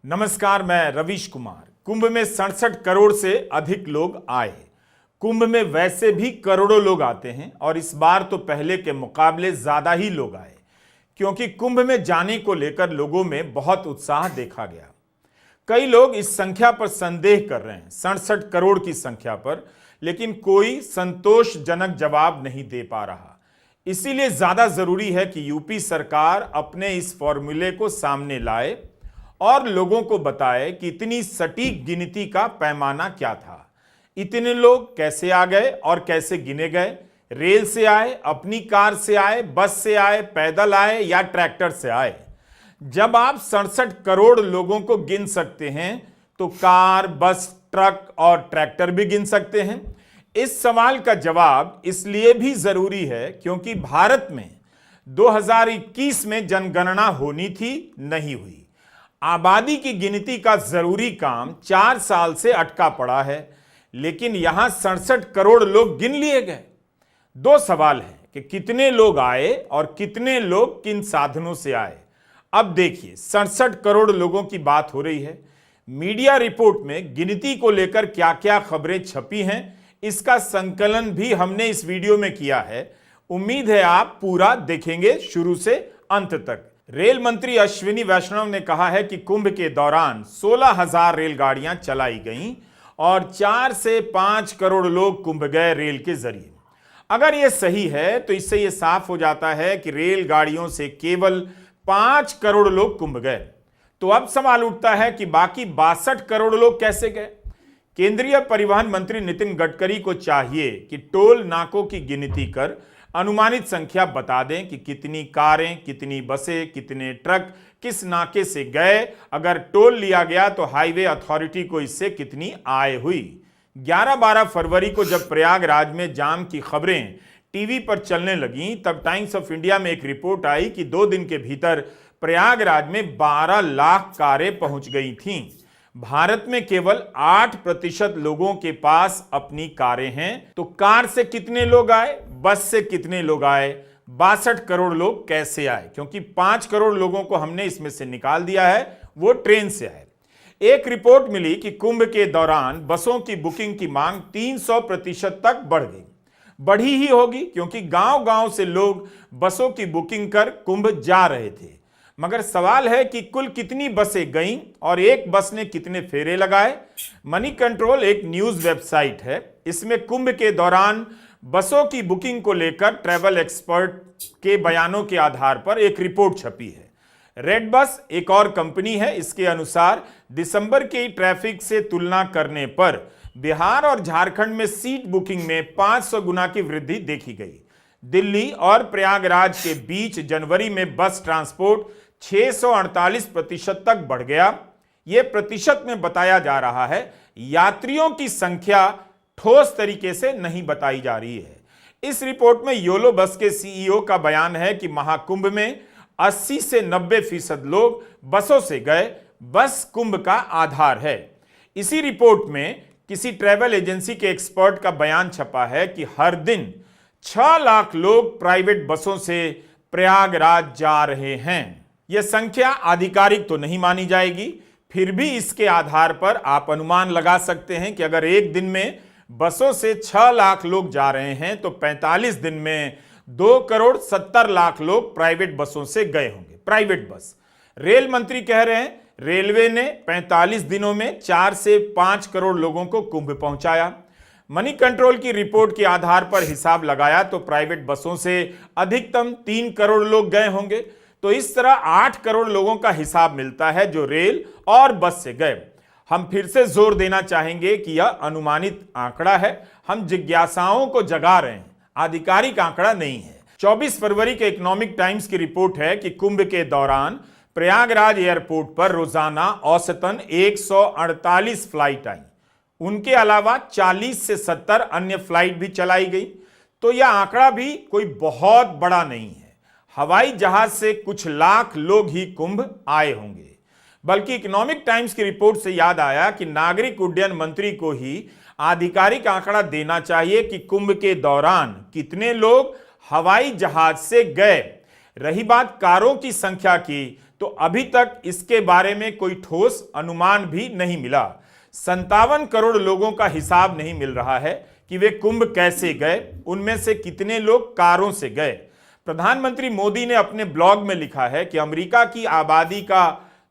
नमस्कार, मैं रवीश कुमार। कुंभ में 67 करोड़ से अधिक लोग आए। कुंभ में वैसे भी करोड़ों लोग आते हैं और इस बार तो पहले के मुकाबले ज्यादा ही लोग आए, क्योंकि कुंभ में जाने को लेकर लोगों में बहुत उत्साह देखा गया। कई लोग इस संख्या पर संदेह कर रहे हैं, 67 करोड़ की संख्या पर, लेकिन कोई संतोषजनक जवाब नहीं दे पा रहा। इसीलिए ज्यादा जरूरी है कि यूपी सरकार अपने इस फॉर्मूले को सामने लाए और लोगों को बताए कि इतनी सटीक गिनती का पैमाना क्या था। इतने लोग कैसे आ गए और कैसे गिने गए? रेल से आए, अपनी कार से आए, बस से आए, पैदल आए या ट्रैक्टर से आए? जब आप 67 करोड़ लोगों को गिन सकते हैं तो कार, बस, ट्रक और ट्रैक्टर भी गिन सकते हैं। इस सवाल का जवाब इसलिए भी जरूरी है क्योंकि भारत में 2021 में जनगणना होनी थी, नहीं हुई। आबादी की गिनती का जरूरी काम 4 साल से अटका पड़ा है, लेकिन यहां 67 करोड़ लोग गिन लिए गए। दो सवाल हैं कि कितने लोग आए और कितने लोग किन साधनों से आए। अब देखिए, 67 करोड़ लोगों की बात हो रही है। मीडिया रिपोर्ट में गिनती को लेकर क्या क्या खबरें छपी हैं, इसका संकलन भी हमने इस वीडियो में किया है। उम्मीद है आप पूरा देखेंगे शुरू से अंत तक। रेल मंत्री अश्विनी वैष्णव ने कहा है कि कुंभ के दौरान 16,000 रेलगाड़ियां चलाई गईं और 4 से 5 करोड़ लोग कुंभ गए रेल के जरिए। अगर यह सही है तो इससे यह साफ हो जाता है कि रेलगाड़ियों से केवल 5 करोड़ लोग कुंभ गए। तो अब सवाल उठता है कि बाकी 62 करोड़ लोग कैसे गए? केंद्रीय परिवहन मंत्री नितिन गडकरी को चाहिए कि टोल नाकों की गिनती कर अनुमानित संख्या बता दें कि कितनी कारें, कितनी बसें, कितने ट्रक किस नाके से गए। अगर टोल लिया गया तो हाईवे अथॉरिटी को इससे कितनी आय हुई। 11-12 फरवरी को जब प्रयागराज में जाम की खबरें टीवी पर चलने लगीं, तब टाइम्स ऑफ इंडिया में एक रिपोर्ट आई कि 2 दिन के भीतर प्रयागराज में 12 लाख कारें पहुंच गई थीं। भारत में केवल 8% लोगों के पास अपनी कारें हैं। तो कार से कितने लोग आए, बस से कितने लोग आए, 62 करोड़ लोग कैसे आए? क्योंकि 5 करोड़ लोगों को हमने इसमें से निकाल दिया है, वो ट्रेन से आए। एक रिपोर्ट मिली कि कुंभ के दौरान बसों की बुकिंग की मांग 300% तक बढ़ गई। बढ़ी ही होगी क्योंकि गांव-गांव से लोग बसों की बुकिंग कर कुंभ जा रहे थे। मगर सवाल है कि कुल कितनी बसें गईं और एक बस ने कितने फेरे लगाए। मनी कंट्रोल एक न्यूज वेबसाइट है। इसमें कुंभ के दौरान बसों की बुकिंग को लेकर ट्रैवल एक्सपर्ट के बयानों के आधार पर एक रिपोर्ट छपी है। रेड बस एक और कंपनी है। इसके अनुसार दिसंबर के ट्रैफिक से तुलना करने पर बिहार और झारखंड में सीट बुकिंग में 500 गुना की वृद्धि देखी गई। दिल्ली और प्रयागराज के बीच जनवरी में बस ट्रांसपोर्ट 648% तक बढ़ गया। यह प्रतिशत में बताया जा रहा है, यात्रियों की संख्या ठोस तरीके से नहीं बताई जा रही है। इस रिपोर्ट में योलो बस के सीईओ का बयान है कि महाकुंभ में 80 से 90% लोग बसों से गए। बस कुंभ का आधार है। इसी रिपोर्ट में किसी ट्रैवल एजेंसी के एक्सपर्ट का बयान छपा है कि हर दिन 6 लाख लोग प्राइवेट बसों से प्रयागराज जा रहे हैं। यह संख्या आधिकारिक तो नहीं मानी जाएगी, फिर भी इसके आधार पर आप अनुमान लगा सकते हैं कि अगर एक दिन में बसों से 6 लाख लोग जा रहे हैं तो 45 दिन में 2 करोड़ 70 लाख लोग प्राइवेट बसों से गए होंगे। Private bus. रेल मंत्री कह रहे हैं रेलवे ने 45 दिनों में 4 से 5 करोड़ लोगों को कुंभ पहुंचाया। मनी कंट्रोल की रिपोर्ट के आधार पर हिसाब लगाया तो प्राइवेट बसों से अधिकतम 3 करोड़ लोग गए होंगे। तो इस तरह 8 करोड़ लोगों का हिसाब मिलता है जो रेल और बस से गए। हम फिर से जोर देना चाहेंगे कि यह अनुमानित आंकड़ा है। हम जिज्ञासाओं को जगा रहे हैं, आधिकारिक आंकड़ा नहीं है। 24 फरवरी के इकोनॉमिक टाइम्स की रिपोर्ट है कि कुंभ के दौरान प्रयागराज एयरपोर्ट पर रोजाना औसतन 148 फ्लाइट आई। उनके अलावा 40 से 70 अन्य फ्लाइट भी चलाई गई। तो यह आंकड़ा भी कोई बहुत बड़ा नहीं है। हवाई जहाज से कुछ लाख लोग ही कुंभ आए होंगे। बल्कि इकोनॉमिक टाइम्स की रिपोर्ट से याद आया कि नागरिक उड्डयन मंत्री को ही आधिकारिक आंकड़ा देना चाहिए कि कुंभ के दौरान कितने लोग हवाई जहाज से गए। रही बात कारों की संख्या की, तो अभी तक इसके बारे में कोई ठोस अनुमान भी नहीं मिला। 57 करोड़ लोगों का हिसाब नहीं मिल रहा है कि वे कुंभ कैसे गए, उनमें से कितने लोग कारों से गए। प्रधानमंत्री मोदी ने अपने ब्लॉग में लिखा है कि अमेरिका की आबादी का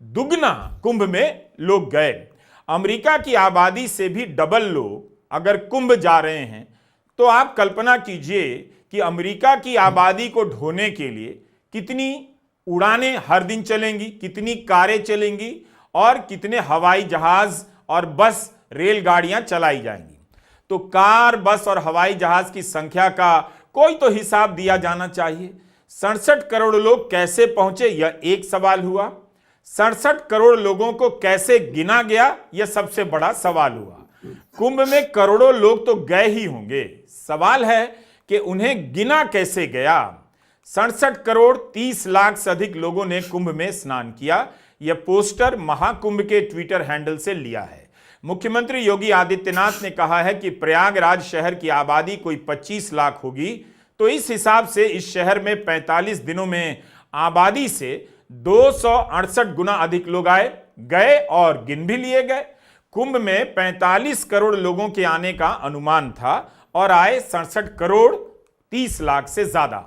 दुगना कुंभ में लोग गए। अमेरिका की आबादी से भी डबल लोग अगर कुंभ जा रहे हैं तो आप कल्पना कीजिए कि अमेरिका की आबादी को ढोने के लिए कितनी उड़ानें हर दिन चलेंगी, कितनी कारें चलेंगी और कितने हवाई जहाज और बस रेलगाड़ियां चलाई जाएंगी। तो कार, बस और हवाई जहाज की संख्या का कोई तो हिसाब दिया जाना चाहिए। 67 करोड़ लोग कैसे पहुंचे, यह एक सवाल हुआ। 67 करोड़ लोगों को कैसे गिना गया, यह सबसे बड़ा सवाल हुआ। कुंभ में करोड़ों लोग तो गए ही होंगे, सवाल है कि उन्हें गिना कैसे गया। 67 करोड़ 30 लाख से अधिक लोगों ने कुंभ में स्नान किया। यह पोस्टर महाकुंभ के ट्विटर हैंडल से लिया है। मुख्यमंत्री योगी आदित्यनाथ ने कहा है कि प्रयागराज शहर की आबादी कोई 25 लाख होगी, तो इस हिसाब से इस शहर में 45 दिनों में आबादी से 268 गुना अधिक लोग आए, गए और गिन भी लिए गए। कुंभ में 45 करोड़ लोगों के आने का अनुमान था और आए 67 करोड़ 30 लाख से ज्यादा।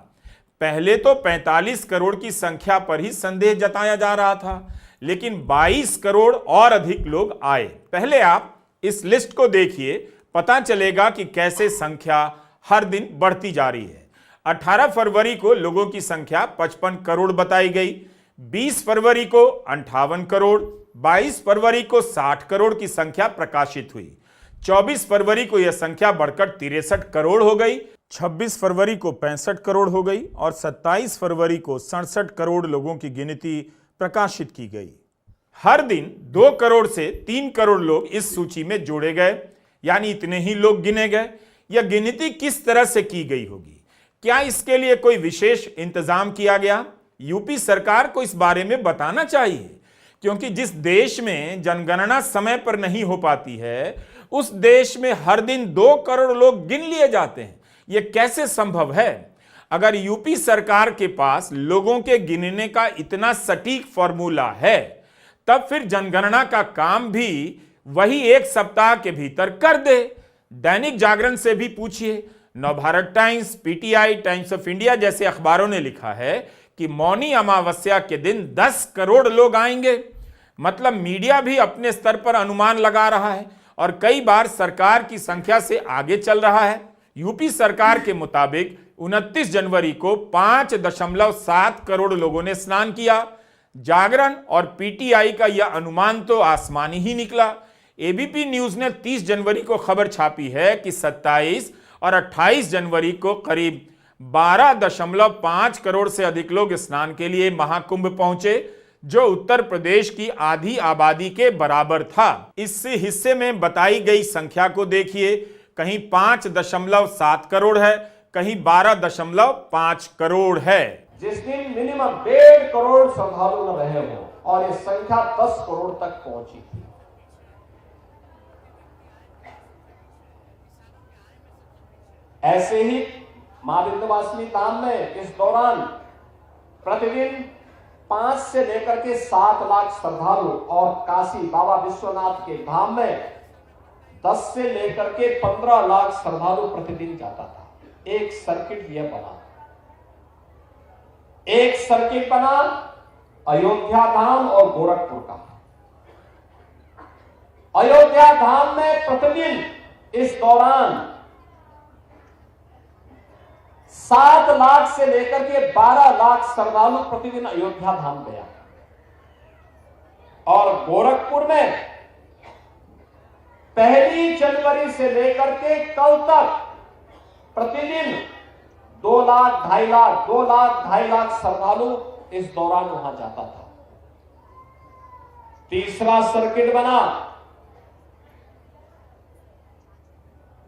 पहले तो 45 करोड़ की संख्या पर ही संदेह जताया जा रहा था, लेकिन 22 करोड़ और अधिक लोग आए। पहले आप इस लिस्ट को देखिए, पता चलेगा कि कैसे संख्या हर दिन बढ़ती जा रही है। 18 फरवरी को लोगों की संख्या 55 करोड़ बताई गई, 20 फरवरी को 58 करोड़, 22 फरवरी को 60 करोड़ की संख्या प्रकाशित हुई, 24 फरवरी को यह संख्या बढ़कर 63 करोड़ हो गई, 26 फरवरी को 65 करोड़ हो गई और 27 फरवरी को 67 करोड़ लोगों की गिनती प्रकाशित की गई। हर दिन 2 करोड़ से 3 करोड़ लोग इस सूची में जोड़े गए, यानी इतने ही लोग गिने गए। यह गिनती किस तरह से की गई होगी? क्या इसके लिए कोई विशेष इंतजाम किया गया? यूपी सरकार को इस बारे में बताना चाहिए, क्योंकि जिस देश में जनगणना समय पर नहीं हो पाती है, उस देश में हर दिन 2 करोड़ लोग गिन लिए जाते हैं। यह कैसे संभव है? अगर यूपी सरकार के पास लोगों के गिनने का इतना सटीक फॉर्मूला है, तब फिर जनगणना का काम भी वही 1 सप्ताह के भीतर कर दे। दैनिक जागरण से भी पूछिए, Navbharat times, PTI, times of India जैसे अखबारों ने लिखा है कि मौनी अमावस्या के दिन 10 करोड़ लोग आएंगे। मतलब मीडिया भी अपने स्तर पर अनुमान लगा रहा है और कई बार सरकार की संख्या से आगे चल रहा है। यूपी सरकार के मुताबिक 29 जनवरी को 5.7 करोड़ लोगों ने स्नान किया। जागरण और पीटीआई का यह अनुमान तो आसमानी ही निकला। एबीपी न्यूज ने 30 जनवरी को खबर छापी है कि 27 और 28 जनवरी को करीब 12.5 करोड़ से अधिक लोग स्नान के लिए महाकुंभ पहुंचे, जो उत्तर प्रदेश की आधी आबादी के बराबर था। इस हिस्से में बताई गई संख्या को देखिए, कहीं 5.7 करोड़ है, कहीं 12.5 करोड़ है। जिस दिन मिनिमम 1.5 करोड़ श्रद्धालु न रहे हो और ये संख्या 10 करोड़ तक पहुंची थी। ऐसे ही मां विंध्यवासिनी धाम में इस दौरान प्रतिदिन 5 से लेकर के 7 लाख श्रद्धालु और काशी बाबा विश्वनाथ के धाम में 10 से लेकर के 15 लाख श्रद्धालु प्रतिदिन जाता था। एक सर्किट यह बना, एक सर्किट बना अयोध्या धाम और गोरखपुर का। अयोध्या धाम में प्रतिदिन इस दौरान 7 लाख से लेकर के 12 लाख श्रद्धालु प्रतिदिन अयोध्या धाम गया और गोरखपुर में 1 जनवरी से लेकर के कल तक प्रतिदिन 2 लाख 2.5 लाख श्रद्धालु इस दौरान वहां जाता था। तीसरा सर्किट बना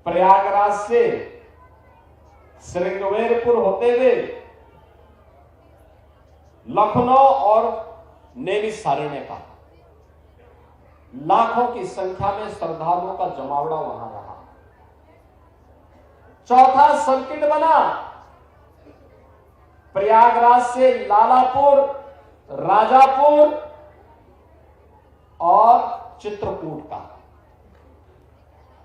प्रयागराज से श्रृंगवेरपुर होते हुए लखनऊ और नेमिषारण्य का। लाखों की संख्या में श्रद्धालुओं का जमावड़ा वहां रहा। चौथा सर्किट बना प्रयागराज से लालापुर, राजापुर और चित्रकूट का,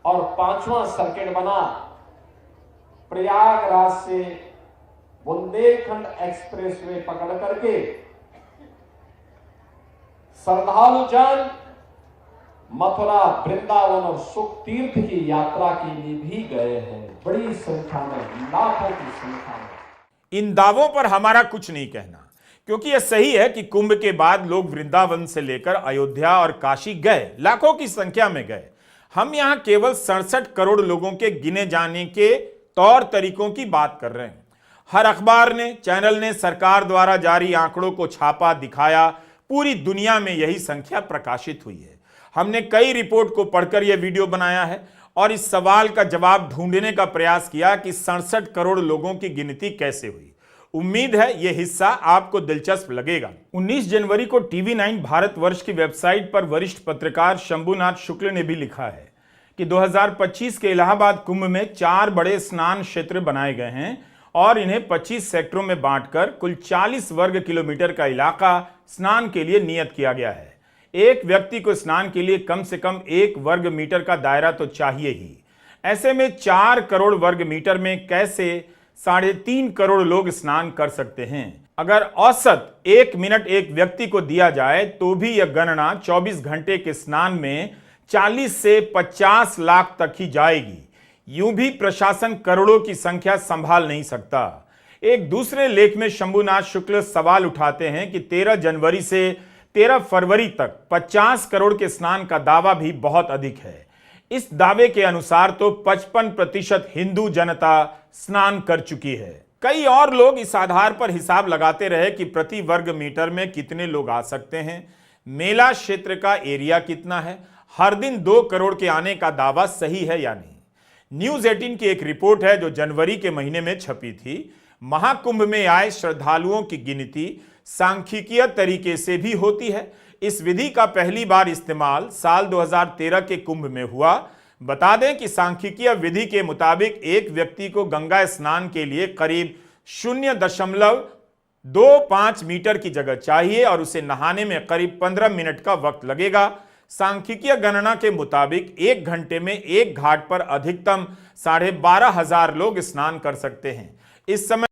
और 5वां सर्किट बना प्रयागराज से बुंदेलखंड एक्सप्रेसवे पकड़ करके श्रद्धालु जन मथुरा, वृंदावन और सुख तीर्थ की यात्रा के लिए भी गए हैं, बड़ी संख्या में, लाखों की संख्या में। इन दावों पर हमारा कुछ नहीं कहना, क्योंकि यह सही है कि कुंभ के बाद लोग वृंदावन से लेकर अयोध्या और काशी गए, लाखों की संख्या में गए। हम यहां केवल 67 करोड़ लोगों के गिने जाने के तौर तरीकों की बात कर रहे हैं। हर अखबार ने, चैनल ने सरकार द्वारा जारी आंकड़ों को छापा, दिखाया, पूरी दुनिया में यही संख्या प्रकाशित हुई है। हमने कई रिपोर्ट को पढ़कर यह वीडियो बनाया है और इस सवाल का जवाब ढूंढने का प्रयास किया कि 67 करोड़ लोगों की गिनती कैसे हुई। उम्मीद है यह हिस्सा आपको दिलचस्प लगेगा। 19 जनवरी को TV9 भारतवर्ष की वेबसाइट पर वरिष्ठ पत्रकार शंभुनाथ शुक्ल ने भी लिखा है कि 2025 के इलाहाबाद कुंभ में 4 बड़े स्नान क्षेत्र बनाए गए हैं और इन्हें 25 सेक्टरों में बांटकर कुल 40 वर्ग किलोमीटर का इलाका स्नान के लिए नियत किया गया है। एक व्यक्ति को स्नान के लिए कम से कम 1 वर्ग मीटर का दायरा तो चाहिए ही। ऐसे में 4 करोड़ वर्ग मीटर में कैसे 3.5 करोड़ लोग स्नान कर सकते हैं? अगर औसत 1 मिनट एक व्यक्ति को दिया जाए तो भी यह गणना 24 घंटे के स्नान में 40 से 50 लाख तक ही जाएगी। यूं भी प्रशासन करोड़ों की संख्या संभाल नहीं सकता। एक दूसरे लेख में शंभुनाथ शुक्ल सवाल उठाते हैं कि 13 जनवरी से 13 फरवरी तक 50 करोड़ के स्नान का दावा भी बहुत अधिक है। इस दावे के अनुसार तो 55% हिंदू जनता स्नान कर चुकी है। कई और लोग इस आधार पर हिसाब लगाते रहे कि प्रति वर्ग मीटर में कितने लोग आ सकते हैं, मेला क्षेत्र का एरिया कितना है, हर दिन 2 करोड़ के आने का दावा सही है या नहीं। न्यूज 18 की एक रिपोर्ट है जो जनवरी के महीने में छपी थी। महाकुंभ में आए श्रद्धालुओं की गिनती सांख्यिकीय तरीके से भी होती है। इस विधि का पहली बार इस्तेमाल साल 2013 के कुंभ में हुआ। बता दें कि सांख्यिकीय विधि के मुताबिक एक व्यक्ति को गंगा स्नान के लिए करीब 0.25 मीटर की जगह चाहिए और उसे नहाने में करीब 15 मिनट का वक्त लगेगा। सांख्यिकीय गणना के मुताबिक 1 घंटे में एक घाट पर अधिकतम 12,500 लोग स्नान कर सकते हैं। इस समय